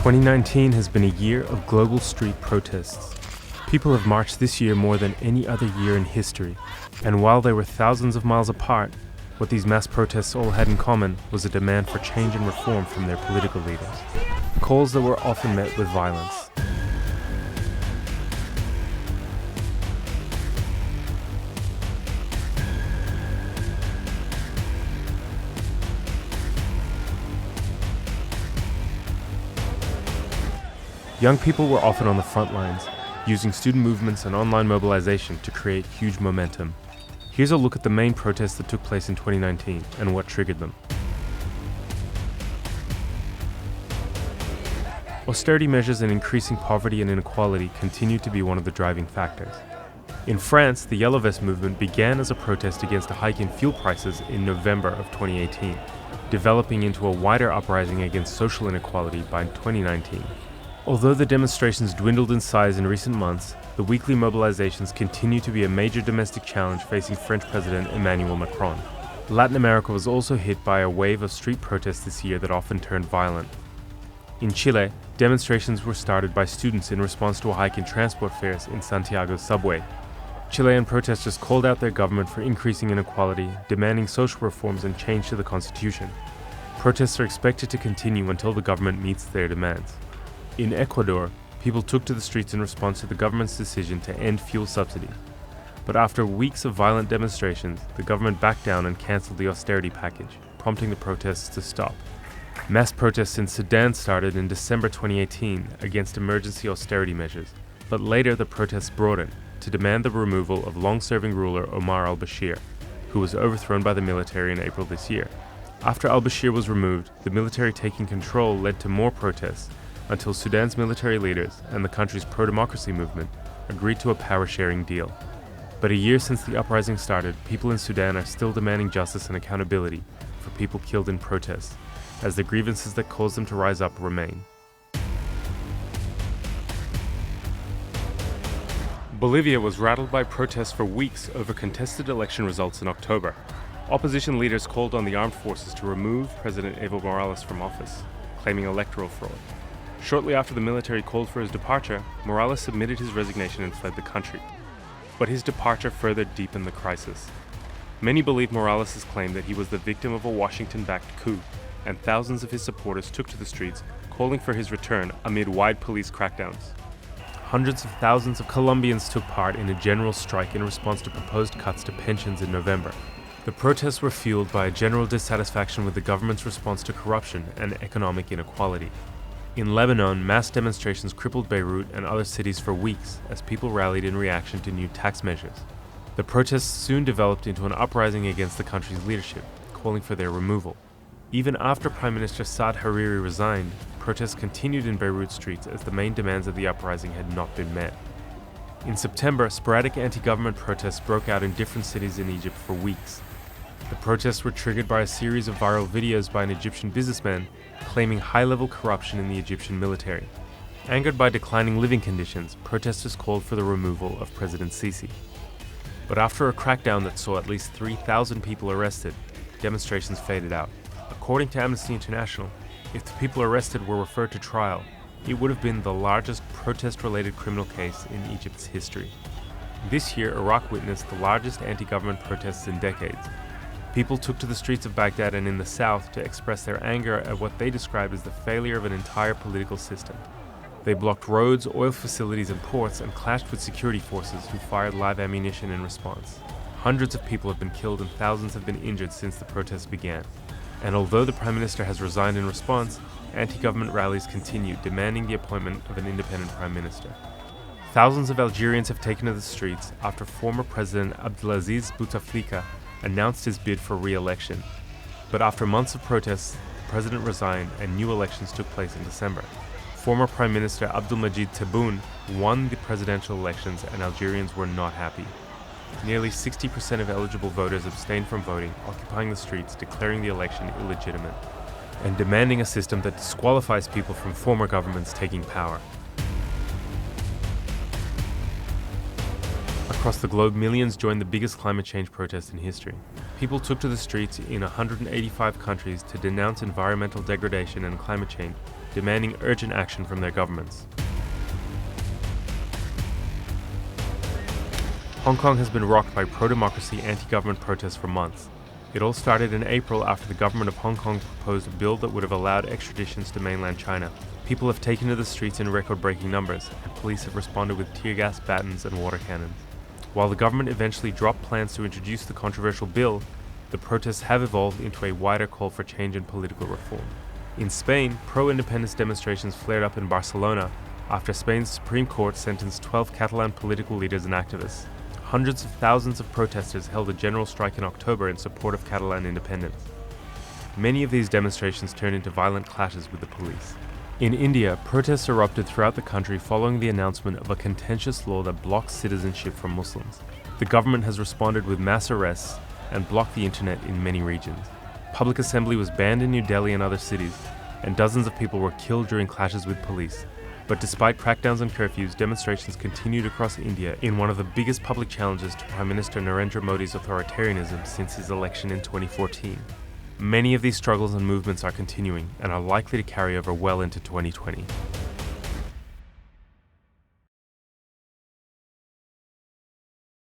2019 has been a year of global street protests. People have marched this year more than any other year in history, and while they were thousands of miles apart, what these mass protests all had in common was a demand for change and reform from their political leaders. Calls that were often met with violence. Young people were often on the front lines, using student movements and online mobilization to create huge momentum. Here's a look at the main protests that took place in 2019 and what triggered them. Austerity measures and increasing poverty and inequality continue to be one of the driving factors. In France, the Yellow Vest movement began as a protest against a hike in fuel prices in November of 2018, developing into a wider uprising against social inequality by 2019. Although the demonstrations dwindled in size in recent months, the weekly mobilizations continue to be a major domestic challenge facing French President Emmanuel Macron. Latin America was also hit by a wave of street protests this year that often turned violent. In Chile, demonstrations were started by students in response to a hike in transport fares in Santiago's subway. Chilean protesters called out their government for increasing inequality, demanding social reforms and change to the constitution. Protests are expected to continue until the government meets their demands. In Ecuador, people took to the streets in response to the government's decision to end fuel subsidies. But after weeks of violent demonstrations, the government backed down and cancelled the austerity package, prompting the protests to stop. Mass protests in Sudan started in December 2018 against emergency austerity measures, but later the protests broadened to demand the removal of long-serving ruler Omar al-Bashir, who was overthrown by the military in April this year. After al-Bashir was removed, the military taking control led to more protests, until Sudan's military leaders and the country's pro-democracy movement agreed to a power-sharing deal. But a year since the uprising started, people in Sudan are still demanding justice and accountability for people killed in protests, as the grievances that caused them to rise up remain. Bolivia was rattled by protests for weeks over contested election results in October. Opposition leaders called on the armed forces to remove President Evo Morales from office, claiming electoral fraud. Shortly after the military called for his departure, Morales submitted his resignation and fled the country. But his departure further deepened the crisis. Many believe Morales' claim that he was the victim of a Washington-backed coup, and thousands of his supporters took to the streets, calling for his return amid wide police crackdowns. Hundreds of thousands of Colombians took part in a general strike in response to proposed cuts to pensions in November. The protests were fueled by a general dissatisfaction with the government's response to corruption and economic inequality. In Lebanon, mass demonstrations crippled Beirut and other cities for weeks as people rallied in reaction to new tax measures. The protests soon developed into an uprising against the country's leadership, calling for their removal. Even after Prime Minister Saad Hariri resigned, protests continued in Beirut streets as the main demands of the uprising had not been met. In September, sporadic anti-government protests broke out in different cities in Egypt for weeks. The protests were triggered by a series of viral videos by an Egyptian businessman claiming high-level corruption in the Egyptian military. Angered by declining living conditions, protesters called for the removal of President Sisi. But after a crackdown that saw at least 3,000 people arrested, demonstrations faded out. According to Amnesty International, if the people arrested were referred to trial, it would have been the largest protest-related criminal case in Egypt's history. This year, Iraq witnessed the largest anti-government protests in decades. People took to the streets of Baghdad and in the south to express their anger at what they described as the failure of an entire political system. They blocked roads, oil facilities, and ports and clashed with security forces who fired live ammunition in response. Hundreds of people have been killed and thousands have been injured since the protests began. And although the Prime Minister has resigned in response, anti-government rallies continue, demanding the appointment of an independent Prime Minister. Thousands of Algerians have taken to the streets after former President Abdelaziz Bouteflika announced his bid for re-election. But after months of protests, the president resigned and new elections took place in December. Former Prime Minister Abdelmadjid Tebboune won the presidential elections and Algerians were not happy. Nearly 60% of eligible voters abstained from voting, occupying the streets, declaring the election illegitimate, and demanding a system that disqualifies people from former governments taking power. Across the globe, millions joined the biggest climate change protest in history. People took to the streets in 185 countries to denounce environmental degradation and climate change, demanding urgent action from their governments. Hong Kong has been rocked by pro-democracy anti-government protests for months. It all started in April after the government of Hong Kong proposed a bill that would have allowed extraditions to mainland China. People have taken to the streets in record-breaking numbers, and police have responded with tear gas, batons, and water cannons. While the government eventually dropped plans to introduce the controversial bill, the protests have evolved into a wider call for change and political reform. In Spain, pro-independence demonstrations flared up in Barcelona after Spain's Supreme Court sentenced 12 Catalan political leaders and activists. Hundreds of thousands of protesters held a general strike in October in support of Catalan independence. Many of these demonstrations turned into violent clashes with the police. In India, protests erupted throughout the country following the announcement of a contentious law that blocks citizenship from Muslims. The government has responded with mass arrests and blocked the internet in many regions. Public assembly was banned in New Delhi and other cities, and dozens of people were killed during clashes with police. But despite crackdowns and curfews, demonstrations continued across India in one of the biggest public challenges to Prime Minister Narendra Modi's authoritarianism since his election in 2014. Many of these struggles and movements are continuing and are likely to carry over well into 2020.